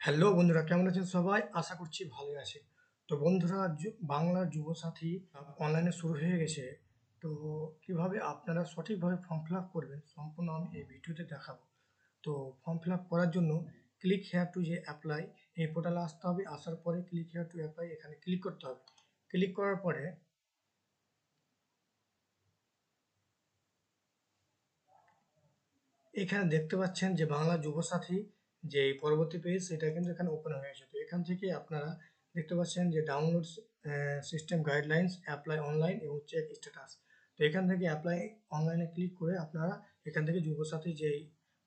Hello বন্ধুরা, কেমন আছেন সবাই? আশা করছি ভালোই আছে। তো বন্ধুরা, বাংলার যুবসাথী অনলাইনে শুরু হয়ে গেছে। তো কিভাবে আপনারা সঠিকভাবে ফর্ম ফিল আপ করবেন সম্পূর্ণ আমি এই ভিডিওতে দেখাবো। তো ফর্ম ফিল আপ করার জন্য ক্লিক হেয়ার টু যে অ্যাপ্লাই, এই পোর্টালে আসতে হবে। আসার পরে ক্লিক হেয়ার টু অ্যাপ্লাই এখানে ক্লিক করতে হবে। ক্লিক করার পরে এখানে দেখতে পাচ্ছেন যে বাংলা যুবসাথী যে পরবর্তী পেজ, সেটা কিন্তু এখানে ওপেন হয়ে গেছে। তো এখান থেকে আপনারা দেখতে পাচ্ছেন যে download system guidelines, apply online এবং চেক স্ট্যাটাস। তো এখান থেকে অ্যাপ্লাই অনলাইনে ক্লিক করে আপনারা এখান থেকে যুবসাথী যেই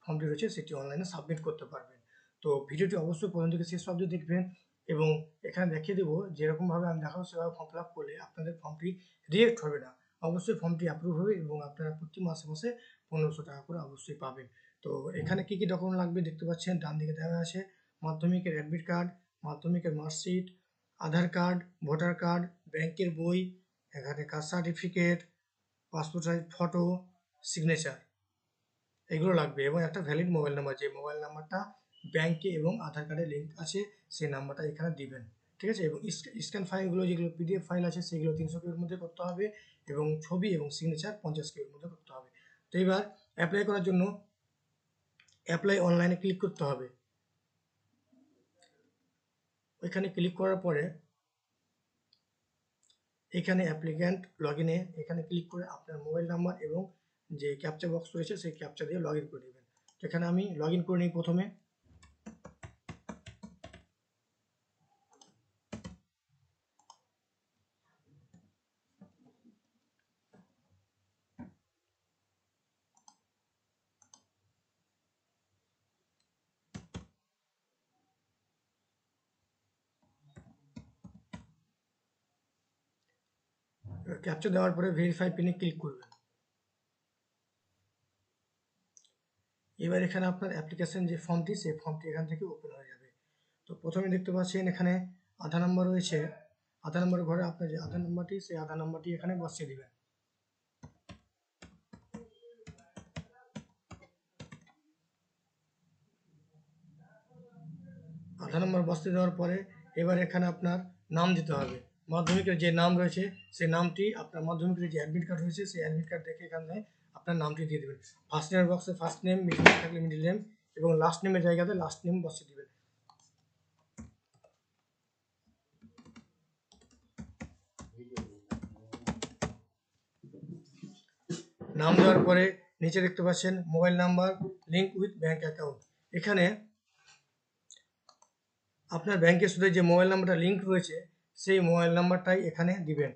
ফর্মটি রয়েছে সেটি অনলাইনে সাবমিট করতে পারবেন। তো ভিডিওটি অবশ্যই প্রথম থেকে শেষ অবধি দেখবেন এবং এখানে দেখিয়ে দেবো যেরকমভাবে আমি দেখাবো সেভাবে ফর্ম ফিল আপ করলে আপনাদের ফর্মটি রিজেক্ট হবে না। অবশ্যই ফর্মটি অ্যাপ্রুভ হবে এবং আপনারা প্রতি মাসে মাসে 1500 টাকা করে অবশ্যই পাবেন। তো এখানে কি কি ডকুমেন্ট লাগবে দেখতে পাচ্ছেন, ডান দিকে দেওয়া আছে মাধ্যমিকের অ্যাডমিট কার্ড, মাধ্যমিকের marksheet, Aadhaar card, voter card, ব্যাংকের বই, এখানে caste certificate, passport size photo, signature, এগুলো লাগবে এবং একটা ভ্যালিড মোবাইল নাম্বার, যে মোবাইল নাম্বারটা ব্যাংকে এবং আধার কার্ডে লিঙ্ক আছে সেই নাম্বারটা এখানে দিবেন। ঠিক আছে, এবং স্ক্যান ফাইলগুলো যেগুলো পিডিএফ ফাইল আছে সেগুলো 300 কেবির মধ্যে করতে হবে এবং ছবি এবং সিগনেচার 50 কেবির মধ্যে করতে হবে। তো এবার অ্যাপ্লাই করার জন্য অ্যাপ্লাই অনলাইনে ক্লিক করতে হবে। ওইখানে ক্লিক করার পরে এখানে অ্যাপ্লিক্যান্ট লগ ইনে এখানে ক্লিক করে আপনার মোবাইল নাম্বার এবং যে ক্যাপচা বক্স রয়েছে সেই ক্যাপচা দিয়ে লগ ইন করে দেবেন। এখানে আমি লগ ইন করে নিই। প্রথমে ক্যাপচা দেওয়ার পরে ভেরিফাই পিনে ক্লিক করবেন। এবার এখানে আপনার অ্যাপ্লিকেশন যে ফর্মটি, সেই ফর্মটি এখান থেকে ওপেন হয়ে যাবে। তো প্রথমে দেখতে পাচ্ছেন এখানে আধার নাম্বার রয়েছে। আধার নাম্বার ঘরে আপনার যে আধার নাম্বারটি, সেই আধার নাম্বারটি এখানে বসিয়ে দিবেন। আধার নম্বর বসতে দেওয়ার পরে এবার এখানে আপনার নাম দিতে হবে। মাধ্যমিকের যে নাম রয়েছে সেই নামটি, আপনার মাধ্যমিকের যে অ্যাডমিট কার্ড রয়েছে সেই অ্যাডমিট কার্ড দেখে এখানে আপনার নামটি দিয়ে দেবেন। ফার্স্ট নেমের বক্সে ফার্স্ট নেম, মিডিল নেম থাকলে মিডিল নেম এবং লাস্ট নেমের জায়গাতে লাস্ট নেম বসিয়ে দেবেন। নাম দেওয়ার পরে নিচে দেখতে পাচ্ছেন mobile number link with bank account. এখানে আপনার ব্যাংকের সাথে যে মোবাইল নাম্বারটা লিঙ্ক রয়েছে সেই মোবাইল নাম্বারটাই এখানে দিবেন।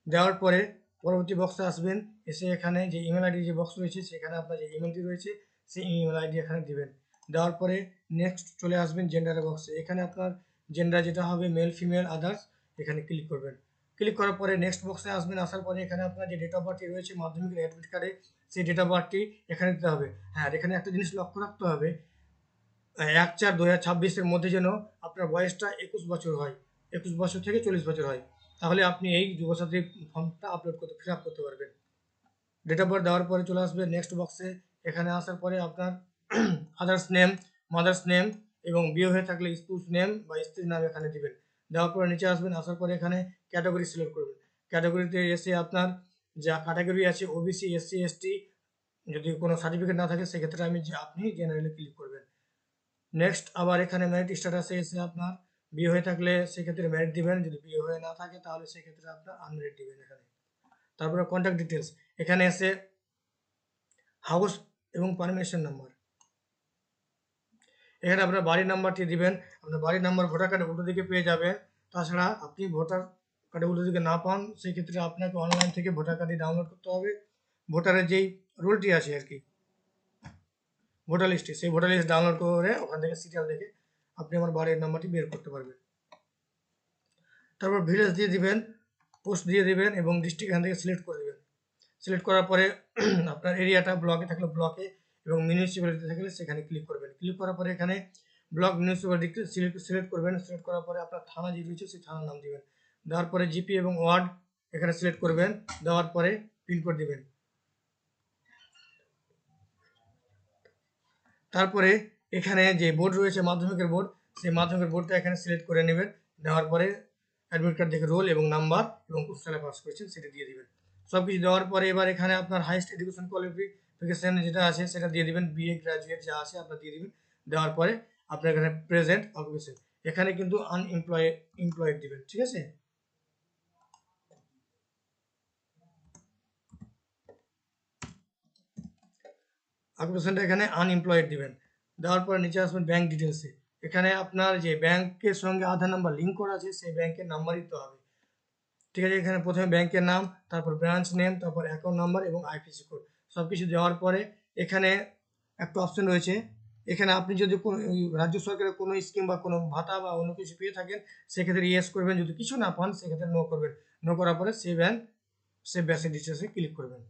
দেওয়ার পরে পরবর্তী বক্সে আসবেন, এসে এখানে যে ইমেল আইডি যে বক্স রয়েছে সেখানে আপনার যে ইমেলটি রয়েছে সেই ইমেল আইডি এখানে দিবেন। দেওয়ার পরে নেক্সট চলে আসবেন জেন্ডারের বক্সে। এখানে আপনার জেন্ডার যেটা হবে মেল ফিমেল আদার্স, এখানে ক্লিক করবেন। ক্লিক করার পরে নেক্সট বক্সে আসবেন। আসার পরে এখানে আপনার যে ডেট অফ বার্থটি রয়েছে মাধ্যমিকের অ্যাডমিট কার্ডে, সেই ডেট অফ বার্থটি এখানে দিতে হবে। হ্যাঁ, আর এখানে একটা জিনিস লক্ষ্য রাখতে হবে, 1/4/2026 মধ্যে যেন আপনার বয়সটা 21 বছর হয়, 21 বছর থেকে 40 বছর হয়। তাহলে আপনি এই যুবসাথী ফর্মটা ফিল আপ করতে পারবেন। ডেট অফ বার্থ দেওয়ার পরে চলে আসবে নেক্সট বক্সে। এখানে আসার পরে আপনার ফাদার্স নেম, মাদার্স নেম এবং বিয়ে হয়ে থাকলে স্পুস নেম বা স্ত্রীর নাম এখানে দিবেন। দেওয়ার পরে নিচে আসবেন। আসার পরে এখানে ক্যাটাগরি সিলেক্ট করবেন। ক্যাটাগরিতে এসে আপনার যা ক্যাটাগরি আছে ওবিসি, এসসি, এসটি, যদি কোনো সার্টিফিকেট না থাকে সেক্ষেত্রে আপনি জেনারেলে ক্লিক করবেন। নেক্সট আবার এখানে ম্যারিড স্ট্যাটাসে এসে আপনার বিয়ে হয়ে থাকলে সেক্ষেত্রে ম্যারিড দিবেন, যদি বিয়ে হয়ে না থাকে তাহলে সেক্ষেত্রে আপনার আনম্যারিড দিবেন এখানে। তারপরে কন্ট্যাক্ট ডিটেলস, এখানে এসে হাউস এবং পারমিশন নাম্বার, এখানে আপনার বাড়ির নাম্বারটি দিবেন। আপনার বাড়ির নাম্বার ভোটার কার্ডে উল্টো দিকে পেয়ে যাবেন। তাছাড়া আপনি ভোটার কার্ডে উল্টো দিকে না পান সেই ক্ষেত্রে আপনাকে অনলাইন থেকে ভোটার কার্ডটি ডাউনলোড করতে হবে। ভোটারের যেই রোলটি আছে আর কি, ভোটার লিস্টে, সেই ভোটার লিস্ট ডাউনলোড করে ওখান থেকে সিরিয়াল দেখে আপনি আমার বাড়ির নাম্বারটি বের করতে পারবেন। তারপর ভিলেজ দিয়ে দিবেন, পোস্ট দিয়ে দিবেন এবং ডিস্ট্রিক্ট এখান থেকে সিলেক্ট করে দেবেন। সিলেক্ট করার পরে আপনার এরিয়াটা ব্লকে থাকলে ব্লকে এবং মিউনিসিপ্যালিটি থাকলে সেখানে ক্লিক করবেন। ক্লিক করার পরে এখানে ব্লক মিউনিসিপ্যালিটি সিলেক্ট করবেন। সিলেক্ট করার পরে আপনার থানা যে রয়েছে সেই থানার নাম দিবেন। দেওয়ার পরে জিপি এবং ওয়ার্ড এখানে সিলেক্ট করবেন। দেওয়ার পরে পিনকোড দিবেন। তারপরে এখানে যে বোর্ড রয়েছে মাধ্যমিকের বোর্ড, সেই মাধ্যমিকের বোর্ডটা এখানে সিলেক্ট করে নেবেন। দেওয়ার পরে অ্যাডমিট কার্ড থেকে রোল এবং নাম্বার এবং কোন সালে পাস করেছেন সেটা দিয়ে দিবেন। সব কিছু দেওয়ার পরে এবার এখানে আপনার হাইয়েস্ট এডুকেশন কোয়ালিফিকেশন যেটা আছে সেটা দিয়ে দিবেন, বিএ গ্রাজুয়েট যা আছে আপনার দিয়ে দিবেন। দেওয়ার পরে আপনার এখানে প্রেজেন্ট অকুপেশন, এখানে কিন্তু এমপ্লয়েড দিবেন, ঠিক আছে। অকুপেশনটা এখানে আনএমপ্লয়েড দিবেন। দেওয়ার পরে নিচে আসবেন ব্যাংক ডিটেলসে, এখানে আপনার যে ব্যাংকের সঙ্গে আধার নাম্বার লিঙ্ক করা আছে সেই ব্যাংকের নাম্বার দিতে হবে, ঠিক আছে। এখানে প্রথমে ব্যাংকের নাম, তারপর ব্রাঞ্চ নেম, তারপর অ্যাকাউন্ট নাম্বার এবং আইএফএসসি কোড সব কিছু দেওয়ার পরে এখানে একটা অপশন রয়েছে, এখানে আপনি যদি কোনো রাজ্য সরকারের কোনো স্কিম বা কোনো ভাতা বা অন্য কিছু পেয়ে থাকেন সেক্ষেত্রে ইয়েস করবেন, যদি কিছু না পান সেক্ষেত্রে নো করবেন। নো করার পরে সেভ বেসিক ডিটেলসে ক্লিক করবেন।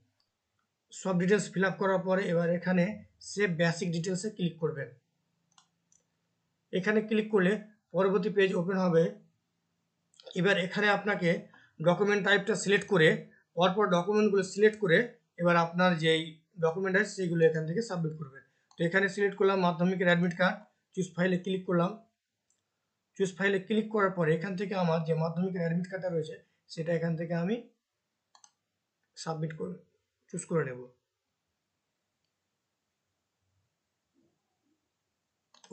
সব ডিটেলস ফিল আপ করার পরে এবার এখানে সেভ বেসিক ডিটেলসে ক্লিক করবেন। এখানে ক্লিক করলে পরবর্তী পেজ ওপেন হবে। এবার এখানে আপনাকে ডকুমেন্ট টাইপটা সিলেক্ট করে পরপর ডকুমেন্টগুলো সিলেক্ট করে এবার আপনার যেই ডকুমেন্ট আছে সেগুলো এখান থেকে সাবমিট করবেন। তো এখানে সিলেক্ট করলাম মাধ্যমিকের অ্যাডমিট কার্ড, চুজ ফাইলে ক্লিক করলাম। চুজ ফাইলে ক্লিক করার পরে এখান থেকে আমার যে মাধ্যমিকের অ্যাডমিট কার্ডটা রয়েছে সেটা এখান থেকে আমি সাবমিট করে চুজ করে নেব।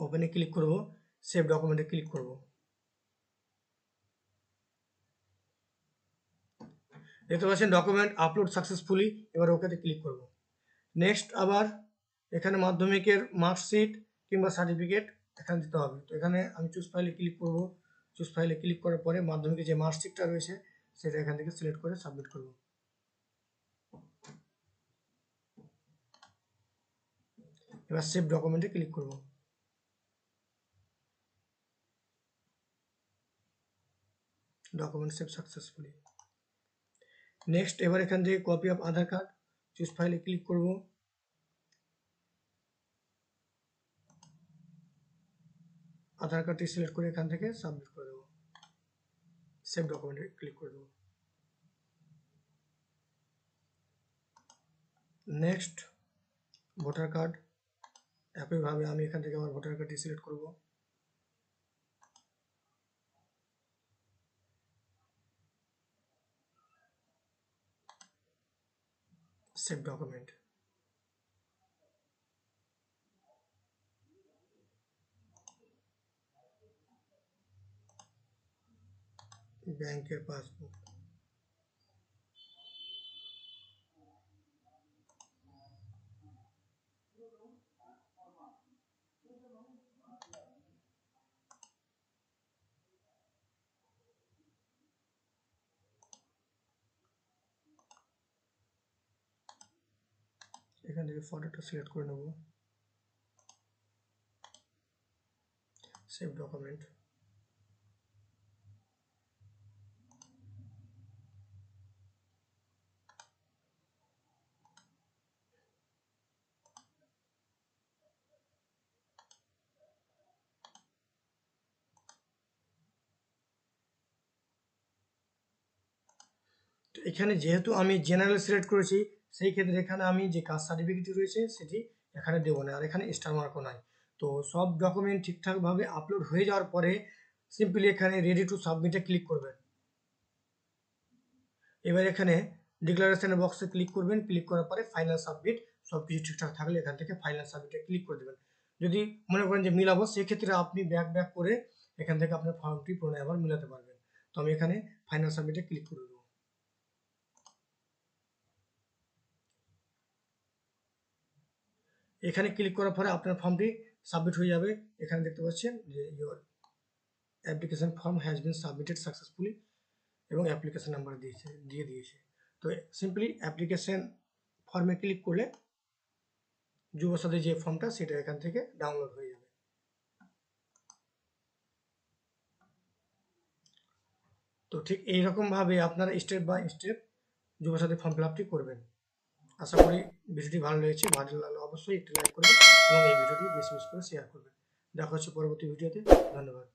ওপেনে ক্লিক করব, সেভ ডকুমেন্টে ক্লিক করব। দেখতে পাচ্ছেন ডকুমেন্ট আপলোড সাকসেসফুলি, এবার ওকেতে ক্লিক করব। নেক্সট আবার এখানে মাধ্যমিকের মার্কশিট কিংবা সার্টিফিকেট এখানে দিতে হবে। তো এখানে আমি চুজ ফাইলে ক্লিক করব। চুজ ফাইলে ক্লিক করার পরে মাধ্যমিকের যে মার্কশিটটা রয়েছে সেটা এখান থেকে সিলেক্ট করে সাবমিট করব। এবার সেভ ডকুমেন্টে ক্লিক করব। Document save successfully. নেক্সট এবার এখান থেকে copy of Aadhaar card, choose ফাইলে ক্লিক করব। আধার কার্ডটি সিলেক্ট করে এখান থেকে সাবমিট করে দেবো। সেভ ডকুমেন্টে ক্লিক করে দেবো। নেক্সট ভোটার কার্ড, একইভাবে আমি এখান থেকে আমার ভোটার কার্ডটি সিলেক্ট করব। Save document. ব্যাংকের পাসবুক, এখান থেকে ফটোটা সিলেক্ট করে নেব। Save document. তো এখানে যেহেতু আমি জেনারেল সিলেক্ট করেছি সেই ক্ষেত্রে এখানে আমি যে কাস্ট সার্টিফিকেটটি রয়েছে সেটি এখানে দেবো না, আর এখানে স্টার মার্কও নাই। তো সব ডকুমেন্ট ঠিকঠাকভাবে আপলোড হয়ে যাওয়ার পরে সিম্পলি এখানে রেডি টু সাবমিটে ক্লিক করবেন। এবার এখানে ডিক্লারেশনের বক্সে ক্লিক করবেন, ক্লিক করার পরে ফাইনাল সাবমিট, সব কিছু ঠিকঠাক থাকলে এখান থেকে ফাইনাল সাবমিটে ক্লিক করে দেবেন। যদি মনে করেন যে মিলাবো সেক্ষেত্রে আপনি ব্যাক করে এখান থেকে আপনার ফর্মটি পুনরায় আবার মিলাতে পারবেন। তো আমি এখানে ফাইনাল সাবমিটে ক্লিক করে দেবো। এখানে ক্লিক করার পরে আপনার ফর্মটি সাবমিট হয়ে যাবে। এখানে দেখতে পাচ্ছেন যে your application form has been submitted successfully এবং অ্যাপ্লিকেশন নাম্বার দিয়ে দিয়েছে। তো সিম্পলি অ্যাপ্লিকেশন ফর্মে ক্লিক করলে যুবসাথী যে ফর্মটা সেটা এখান থেকে ডাউনলোড হয়ে যাবে। তো ঠিক এইরকমভাবে আপনারা step by step Yuvasathi form fill আপটি করবেন। আশা করি ভিডিওটি ভালো লেগেছে, ভালো লাগলে অবশ্যই একটি লাইক করবেন এবং এই ভিডিওটি বেশি বেশি করে শেয়ার করবেন। দেখা হচ্ছে পরবর্তী ভিডিওতে। ধন্যবাদ।